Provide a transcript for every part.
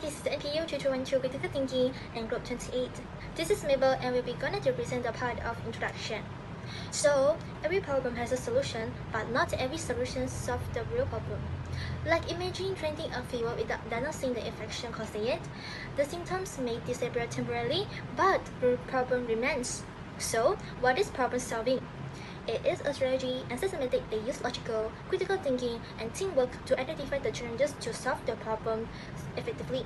this is MPU Critical Thinking and Group 28. This is Mabel and we'll be going to present the part of introduction. So, every problem has a solution, but not every solution solves the real problem. Like imagine treating a fever without diagnosing the infection causing it. The symptoms may disappear temporarily, but the problem remains. So, what is problem solving? It is a strategy and systematic that use logical, critical thinking, and teamwork to identify the challenges to solve the problem effectively.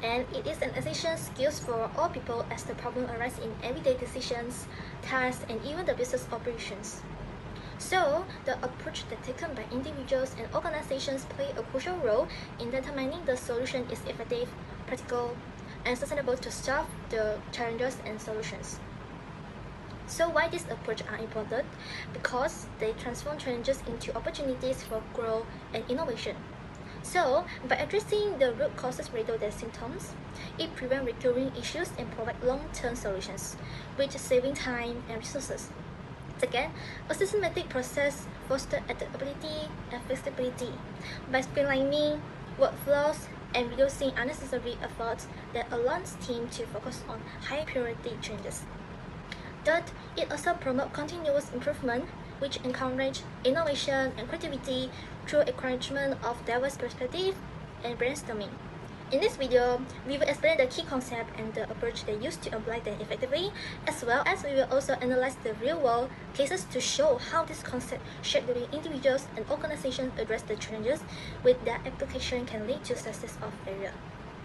And it is an essential skill for all people as the problem arises in everyday decisions, tasks, and even the business operations. So, the approach that taken by individuals and organizations play a crucial role in determining the solution is effective, practical, and sustainable to solve the challenges and solutions. So why this approach are important? Because they transform challenges into opportunities for growth and innovation. So, by addressing the root causes rather than symptoms, it prevents recurring issues and provides long-term solutions, which saving time and resources. Second, a systematic process fosters adaptability and flexibility by streamlining workflows and reducing unnecessary efforts that allows teams to focus on high priority changes. Third, it also promotes continuous improvement, which encourages innovation and creativity through encouragement of diverse perspectives and brainstorming. In this video, we will explain the key concept and the approach they use to apply them effectively, as well as we will also analyze the real-world cases to show how this concept shape the way individuals and organizations address the challenges with their application can lead to success of area.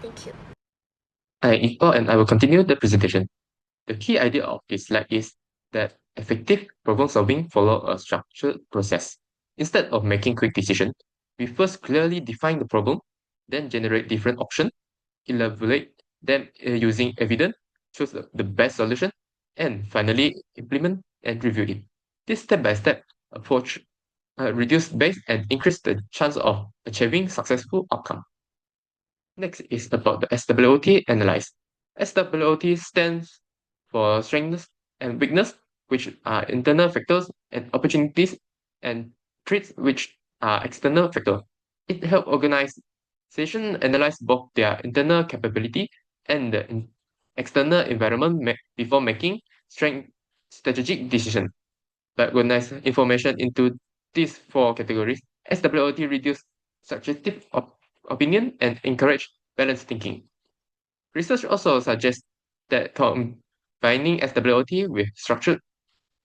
Thank you. I am Iqbal and I will continue the presentation. The key idea of this slide is that effective problem solving follows a structured process. Instead of making quick decisions, we first clearly define the problem, then generate different options, elaborate them using evidence, choose the best solution, and finally implement and review it. This step-by-step approach reduces waste and increases the chance of achieving successful outcome. Next is about the stability analysis. Stability stands for strengths and weakness, which are internal factors, and opportunities and threats, which are external factors. It helps organizations analyze both their internal capability and the external environment before making strategic decisions. By organize information into these four categories, stability reduces subjective opinion and encourage balanced thinking. Research also suggests that combining stability with structured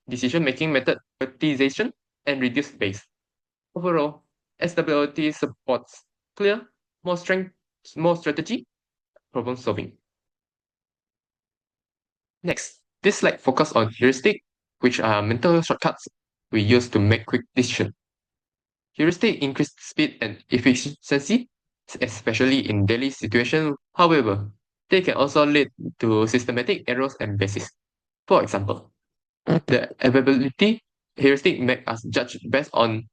decision-making method, prioritization, and reduced waste. Overall, stability supports clear, more strategy, problem solving. Next, this slide focuses on heuristic, which are mental shortcuts we use to make quick decisions. Heuristic increase speed and efficiency, especially in daily situations. However, they can also lead to systematic errors and biases. For example, the availability heuristic make us judge based on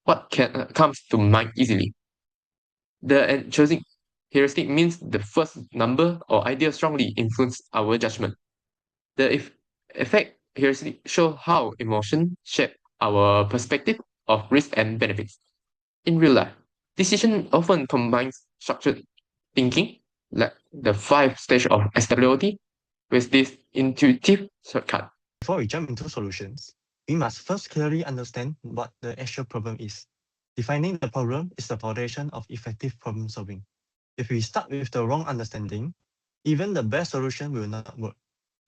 what comes to mind easily. The choosing heuristic means the first number or idea strongly influence our judgment. The effect heuristic show how emotion shape our perspective of risk and benefits. In real life, decision often combines structured thinking, like the 5 stage of stability, with this intuitive shortcut. Before we jump into solutions, we must first clearly understand what the actual problem is. Defining the problem is the foundation of effective problem solving. If we start with the wrong understanding, even the best solution will not work.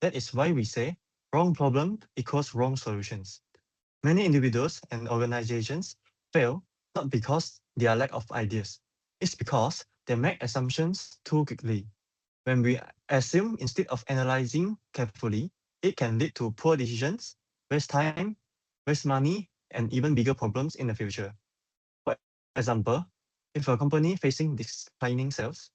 That is why we say wrong problem equals wrong solutions. Many individuals and organizations fail not because they are lack of ideas. It's because they make assumptions too quickly. When we assume instead of analyzing carefully, it can lead to poor decisions, waste time, waste money, and even bigger problems in the future. For example, if a company facing declining sales,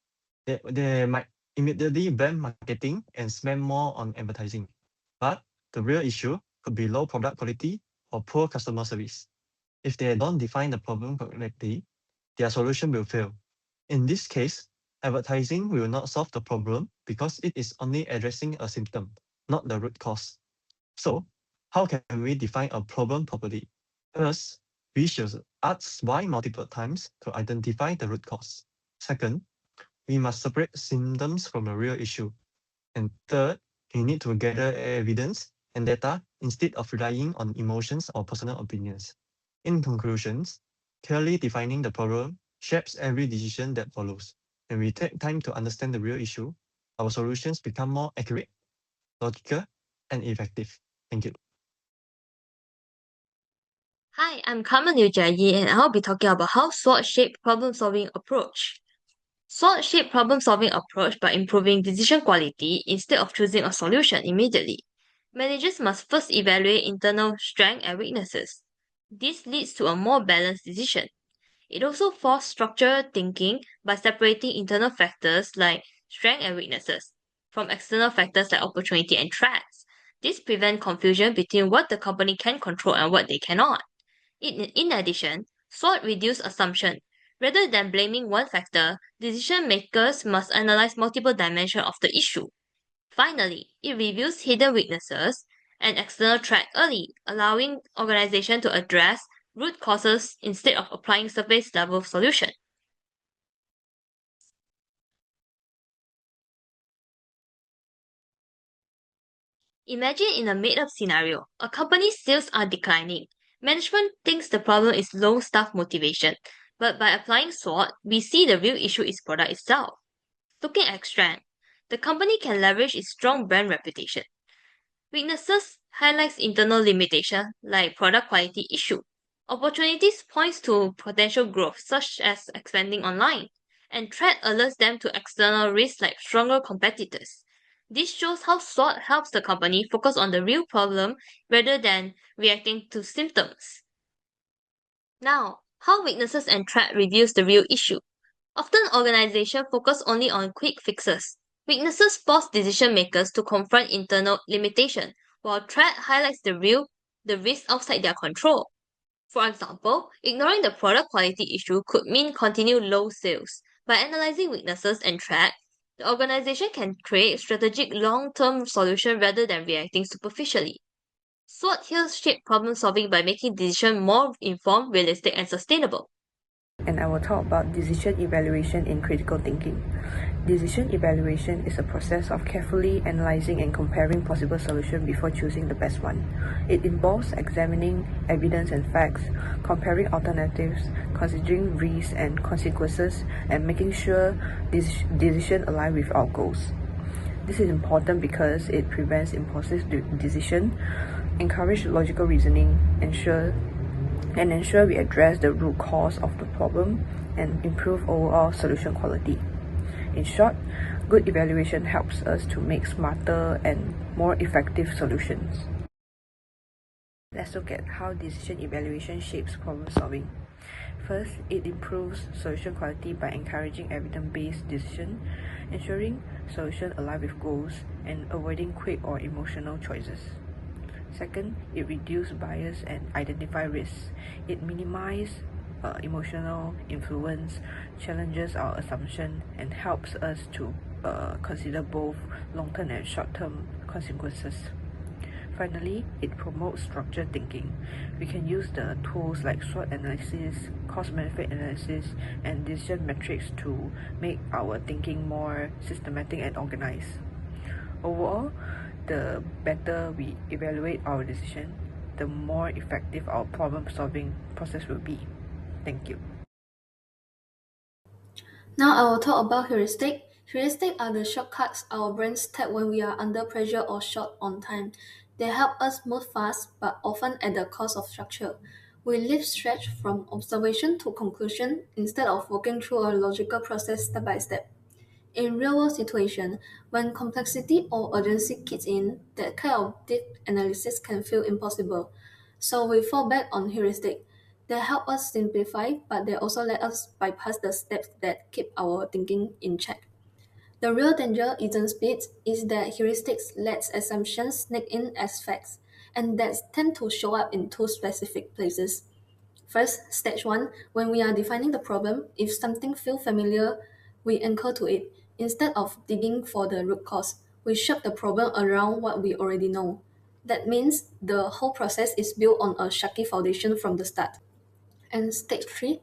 they might immediately ban marketing and spend more on advertising. But the real issue could be low product quality or poor customer service. If they don't define the problem correctly, their solution will fail. In this case, advertising will not solve the problem because it is only addressing a symptom, not the root cause. So, how can we define a problem properly? First, we should ask why multiple times to identify the root cause. Second, we must separate symptoms from the real issue. And third, we need to gather evidence and data instead of relying on emotions or personal opinions. In conclusions, clearly defining the problem shapes every decision that follows. When we take time to understand the real issue, our solutions become more accurate, logical, and effective. Thank you. Hi, I'm Carmen Liu and I'll be talking about how SWOT-shaped problem-solving approach. SWOT-shaped problem-solving approach by improving decision quality instead of choosing a solution immediately. Managers must first evaluate internal strengths and weaknesses. This leads to a more balanced decision. It also fosters structured thinking by separating internal factors like strengths and weaknesses from external factors like opportunity and threats. This prevents confusion between what the company can control and what they cannot. In addition, SWOT reduces assumption. Rather than blaming one factor, decision makers must analyze multiple dimensions of the issue. Finally, it reviews hidden weaknesses and external threats early, allowing organizations to address root causes instead of applying surface level solutions. Imagine in a made-up scenario, a company's sales are declining. Management thinks the problem is low staff motivation, but by applying SWOT, we see the real issue is product itself. Looking at strength, the company can leverage its strong brand reputation. Weaknesses highlights internal limitation like product quality issue. Opportunities points to potential growth such as expanding online, and threat alerts them to external risks like stronger competitors. This shows how SWOT helps the company focus on the real problem rather than reacting to symptoms. Now, how weaknesses and threat reveals the real issue. Often organizations focus only on quick fixes. Weaknesses force decision makers to confront internal limitation, while threat highlights the risk outside their control. For example, ignoring the product quality issue could mean continued low sales. By analyzing weaknesses and threat, the organization can create strategic long-term solution rather than reacting superficially. SWOT here shape problem solving by making decisions more informed, realistic, and sustainable. And I will talk about decision evaluation in critical thinking. Decision evaluation is a process of carefully analyzing and comparing possible solutions before choosing the best one. It involves examining evidence and facts, comparing alternatives, considering risks and consequences, and making sure decisions align with our goals. This is important because it prevents impulsive decision, encourages logical reasoning, ensure we address the root cause of the problem and improve overall solution quality. In short, good evaluation helps us to make smarter and more effective solutions. Let's look at how decision evaluation shapes problem solving. First, it improves solution quality by encouraging evidence-based decision, ensuring solutions align with goals, and avoiding quick or emotional choices. Second, it reduces bias and identify risks. It minimizes emotional influence, challenges our assumption, and helps us to consider both long-term and short-term consequences. Finally, it promotes structured thinking. We can use the tools like SWOT analysis, cost-benefit analysis, and decision metrics to make our thinking more systematic and organized. Overall, the better we evaluate our decision, the more effective our problem-solving process will be. Thank you. Now I will talk about heuristic. Heuristics are the shortcuts our brains take when we are under pressure or short on time. They help us move fast, but often at the cost of structure. We live stretch from observation to conclusion instead of walking through a logical process step by step. In real-world situations, when complexity or urgency kicks in, that kind of deep analysis can feel impossible. So we fall back on heuristics. They help us simplify, but they also let us bypass the steps that keep our thinking in check. The real danger isn't speed, it's that heuristics let assumptions sneak in as facts, and that tend to show up in two specific places. First, stage 1, when we are defining the problem, if something feels familiar, we anchor to it. Instead of digging for the root cause, we shape the problem around what we already know. That means the whole process is built on a shaky foundation from the start. And stage 3,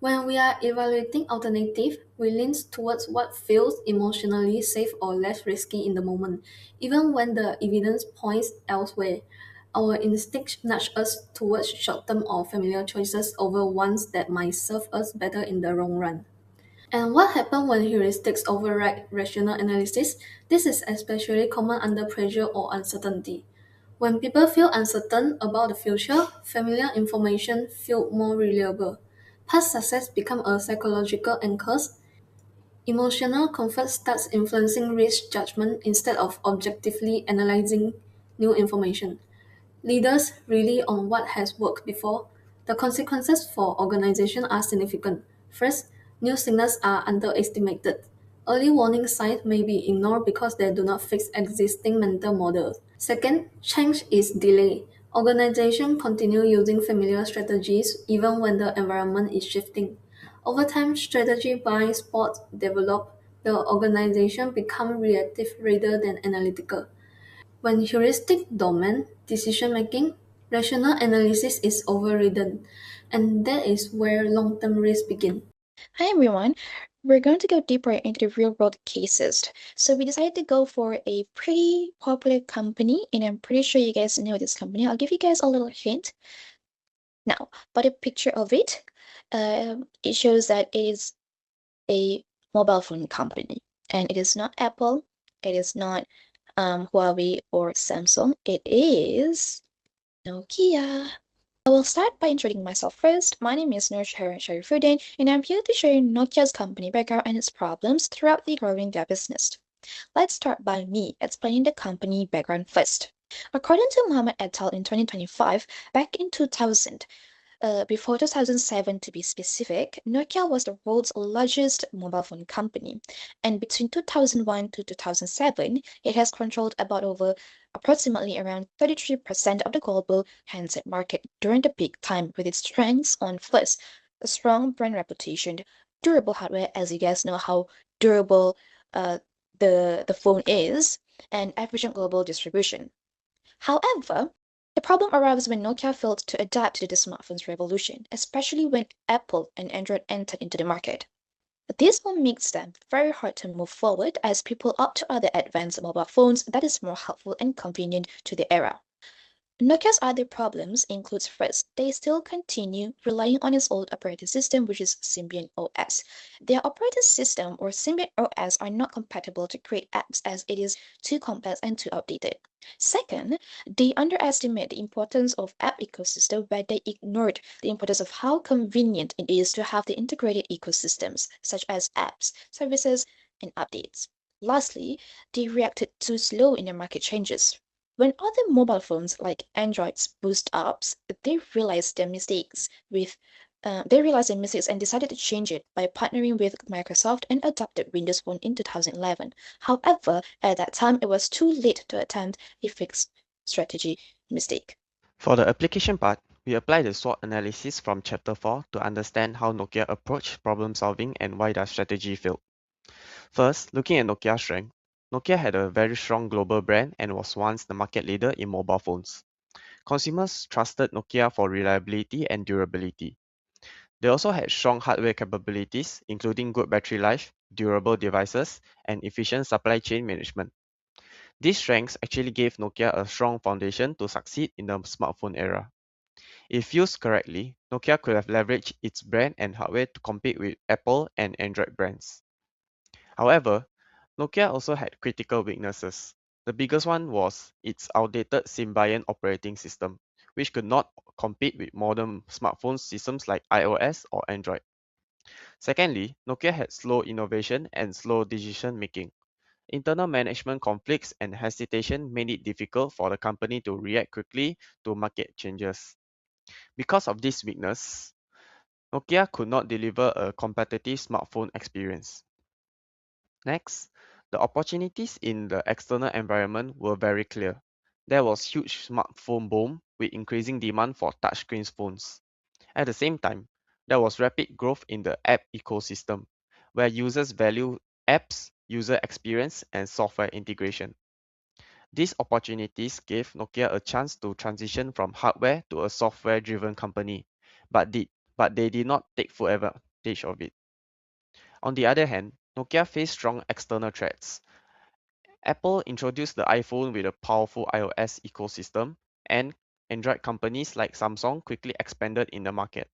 When we are evaluating alternatives, we lean towards what feels emotionally safe or less risky in the moment, even when the evidence points elsewhere. Our instincts nudge us towards short-term or familiar choices over ones that might serve us better in the long run. And what happens when heuristics override rational analysis? This is especially common under pressure or uncertainty. When people feel uncertain about the future, familiar information feels more reliable. Past success becomes a psychological anchor. Emotional comfort starts influencing risk judgment instead of objectively analyzing new information. Leaders rely on what has worked before. The consequences for organizations are significant. First, new signals are underestimated. Early warning signs may be ignored because they do not fix existing mental models. Second, change is delayed. Organizations continue using familiar strategies even when the environment is shifting. Over time, strategy blind spots develop. The organization become reactive rather than analytical. When heuristic dominate decision-making, rational analysis is overridden, and that is where long-term risks begin. Hi everyone. We're going to go deeper into the real world cases. So we decided to go for a pretty popular company, and I'm pretty sure you guys know this company. I'll give you guys a little hint. Now, by the picture of it, it shows that it is a mobile phone company, and it is not Apple, it is not Huawei or Samsung, it is Nokia. I will start by introducing myself first. My name is Nur Sharifuddin, and I'm here to share Nokia's company background and its problems throughout the growing their business. Let's start by me explaining the company background first. According to Mohammed et al. In 2025, back in 2000, before 2007 to be specific, Nokia was the world's largest mobile phone company, and between 2001 to 2007, it has controlled about over approximately around 33% of the global handset market during the peak time, with its strengths on first, a strong brand reputation, durable hardware, as you guys know how durable the phone is, and efficient global distribution. However, the problem arrives when Nokia failed to adapt to the smartphone's revolution, especially when Apple and Android entered into the market. This will make them very hard to move forward as people opt to other advanced mobile phones that is more helpful and convenient to the era. Nokia's other problems includes first, they still continue relying on its old operating system, which is Symbian OS. Their operating system or Symbian OS are not compatible to create apps as it is too complex and too outdated. Second, they underestimate the importance of app ecosystem where they ignored the importance of how convenient it is to have the integrated ecosystems such as apps, services, and updates. Lastly, they reacted too slow in their market changes. When other mobile phones like Androids boost apps, they realized their mistakes and decided to change it by partnering with Microsoft and adopted Windows Phone in 2011. However, at that time, it was too late to attempt a fixed strategy mistake. For the application part, we apply the SWOT analysis from Chapter 4 to understand how Nokia approached problem solving and why their strategy failed. First, looking at Nokia's strength, Nokia had a very strong global brand and was once the market leader in mobile phones. Consumers trusted Nokia for reliability and durability. They also had strong hardware capabilities, including good battery life, durable devices, and efficient supply chain management. These strengths actually gave Nokia a strong foundation to succeed in the smartphone era. If used correctly, Nokia could have leveraged its brand and hardware to compete with Apple and Android brands. However, Nokia also had critical weaknesses. The biggest one was its outdated Symbian operating system, which could not compete with modern smartphone systems like iOS or Android. Secondly, Nokia had slow innovation and slow decision making. Internal management conflicts and hesitation made it difficult for the company to react quickly to market changes. Because of this weakness, Nokia could not deliver a competitive smartphone experience. Next, the opportunities in the external environment were very clear. There was huge smartphone boom with increasing demand for touchscreen phones. At the same time, there was rapid growth in the app ecosystem, where users value apps, user experience, and software integration. These opportunities gave Nokia a chance to transition from hardware to a software-driven company, but they did not take forever. advantage of it. On the other hand, Nokia faced strong external threats. Apple introduced the iPhone with a powerful iOS ecosystem, and Android companies like Samsung quickly expanded in the market.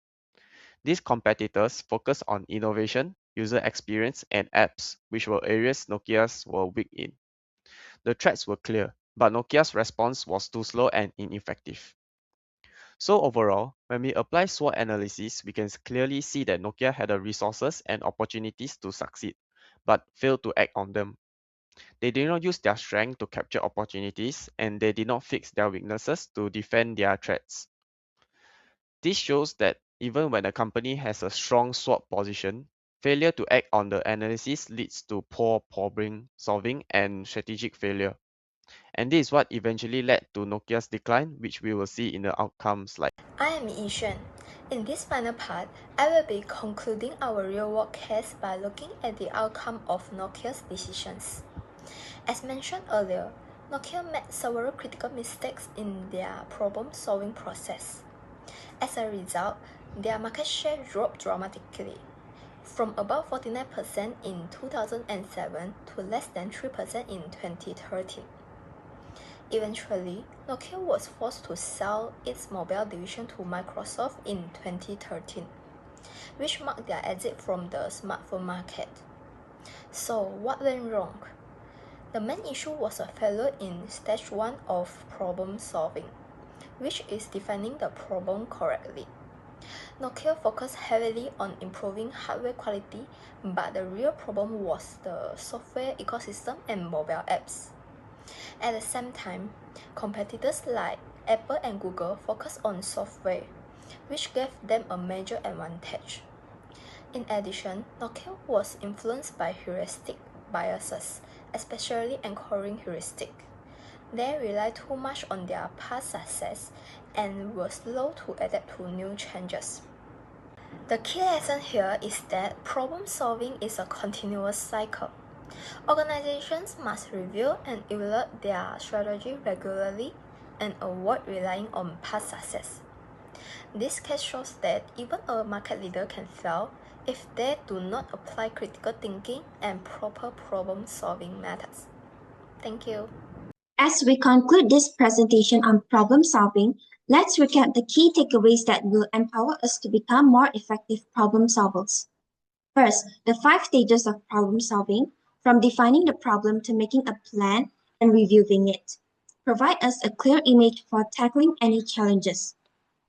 These competitors focused on innovation, user experience, and apps, which were areas Nokia's were weak in. The threats were clear, but Nokia's response was too slow and ineffective. So overall, when we apply SWOT analysis, we can clearly see that Nokia had the resources and opportunities to succeed, but failed to act on them. They did not use their strength to capture opportunities, and they did not fix their weaknesses to defend their threats. This shows that even when a company has a strong SWOT position, failure to act on the analysis leads to poor problem solving and strategic failure. And this is what eventually led to Nokia's decline, which we will see in the outcome slide. I am Yishan. In this final part, I will be concluding our real-world case by looking at the outcome of Nokia's decisions. As mentioned earlier, Nokia made several critical mistakes in their problem-solving process. As a result, their market share dropped dramatically, from about 49% in 2007 to less than 3% in 2013. Eventually, Nokia was forced to sell its mobile division to Microsoft in 2013, which marked their exit from the smartphone market. So, what went wrong? The main issue was a failure in stage 1 of problem solving, which is defining the problem correctly. Nokia focused heavily on improving hardware quality, but the real problem was the software ecosystem and mobile apps. At the same time, competitors like Apple and Google focused on software, which gave them a major advantage. In addition, Nokia was influenced by heuristic biases, especially anchoring heuristic. They relied too much on their past success and were slow to adapt to new changes. The key lesson here is that problem solving is a continuous cycle. Organizations must review and evaluate their strategy regularly and avoid relying on past success. This case shows that even a market leader can fail if they do not apply critical thinking and proper problem-solving methods. Thank you. As we conclude this presentation on problem solving, let's recap the key takeaways that will empower us to become more effective problem solvers. First, the 5 stages of problem solving, from defining the problem to making a plan and reviewing it, provide us a clear image for tackling any challenges.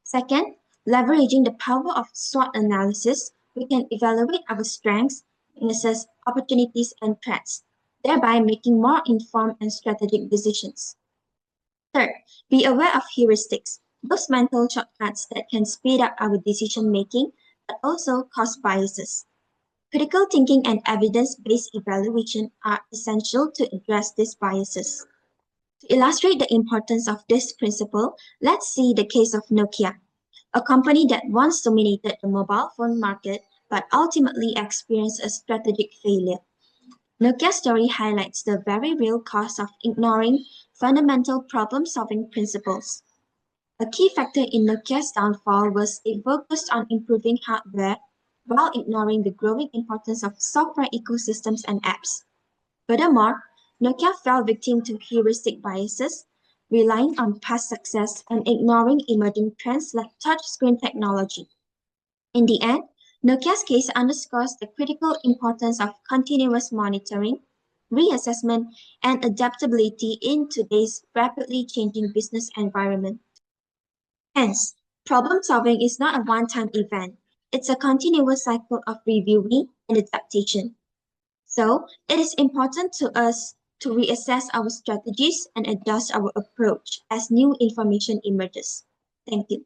Second, leveraging the power of SWOT analysis, we can evaluate our strengths, weaknesses, opportunities, and threats, thereby making more informed and strategic decisions. Third, be aware of heuristics, those mental shortcuts that can speed up our decision making but also cause biases. Critical thinking and evidence-based evaluation are essential to address these biases. To illustrate the importance of this principle, let's see the case of Nokia, a company that once dominated the mobile phone market but ultimately experienced a strategic failure. Nokia's story highlights the very real cost of ignoring fundamental problem-solving principles. A key factor in Nokia's downfall was it focused on improving hardware while ignoring the growing importance of software ecosystems and apps. Furthermore, Nokia fell victim to heuristic biases, relying on past success and ignoring emerging trends like touchscreen technology. In the end, Nokia's case underscores the critical importance of continuous monitoring, reassessment, and adaptability in today's rapidly changing business environment. Hence, problem solving is not a one-time event. It's a continuous cycle of reviewing and adaptation. So, it is important to us to reassess our strategies and adjust our approach as new information emerges. Thank you.